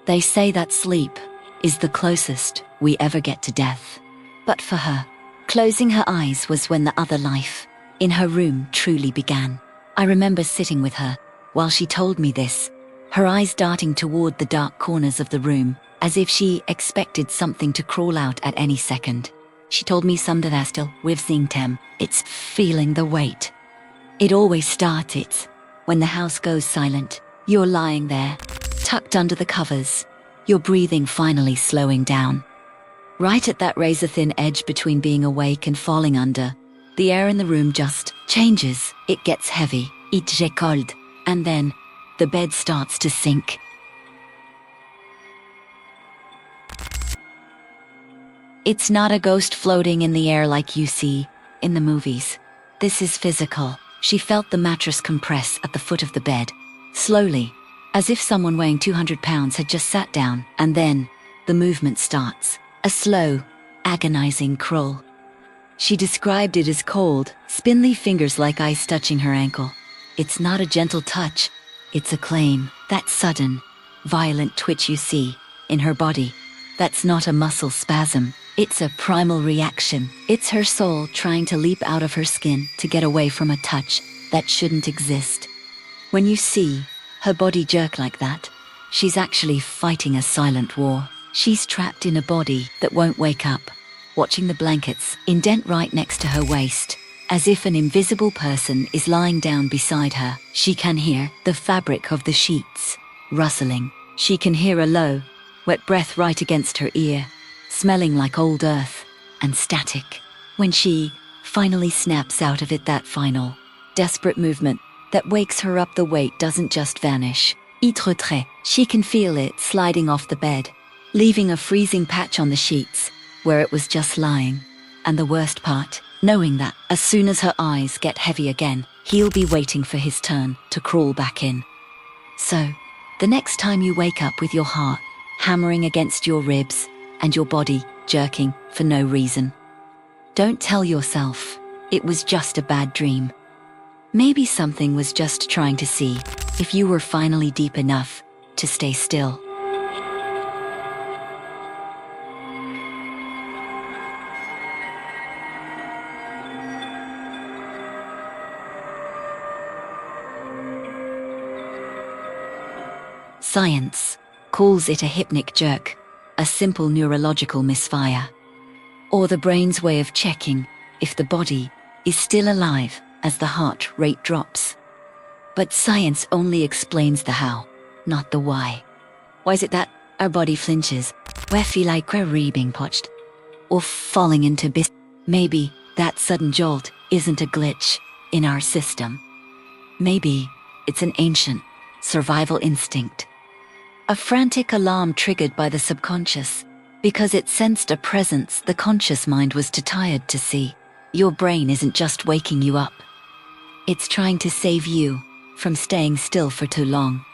They say that sleep is the closest we ever get to death. But for her, closing her eyes was when the other life in her room truly began. I remember sitting with her while she told me this, her eyes darting toward the dark corners of the room, as if she expected something to crawl out at any second. She told me someday that still we've seen them. It's feeling the weight. It always starts when the house goes silent. You're lying there, tucked under the covers, your breathing finally slowing down. Right at that razor-thin edge between being awake and falling under, the air in the room just changes. It gets heavy, it's cold, and then the bed starts to sink. It's not a ghost floating in the air like you see in the movies. This is physical. She felt the mattress compress at the foot of the bed, slowly, as if someone weighing 200 pounds had just sat down, and then the movement starts. A slow, agonizing crawl. She described it as cold, spindly fingers like ice touching her ankle. It's not a gentle touch, it's a claim. That sudden, violent twitch you see in her body, that's not a muscle spasm. It's a primal reaction. It's her soul trying to leap out of her skin to get away from a touch that shouldn't exist. When you see her body jerk like that, she's actually fighting a silent war. She's trapped in a body that won't wake up, watching the blankets indent right next to her waist, as if an invisible person is lying down beside her. She can hear the fabric of the sheets rustling. She can hear a low, wet breath right against her ear, smelling like old earth and static. When she finally snaps out of it, that final, desperate movement that wakes her up, the weight doesn't just vanish. It retrait. She can feel it sliding off the bed, leaving a freezing patch on the sheets where it was just lying. And the worst part, knowing that as soon as her eyes get heavy again, he'll be waiting for his turn to crawl back in. So, the next time you wake up with your heart hammering against your ribs and your body jerking for no reason, don't tell yourself it was just a bad dream. Maybe something was just trying to see if you were finally deep enough to stay still. Science calls it a hypnic jerk, a simple neurological misfire, or the brain's way of checking if the body is still alive as the heart rate drops. But science only explains the how, not the why. Why is it that our body flinches? We feel like we're being poached or falling into abyss. Maybe that sudden jolt isn't a glitch in our system. Maybe it's an ancient survival instinct. A frantic alarm triggered by the subconscious, because it sensed a presence the conscious mind was too tired to see. Your brain isn't just waking you up. It's trying to save you from staying still for too long.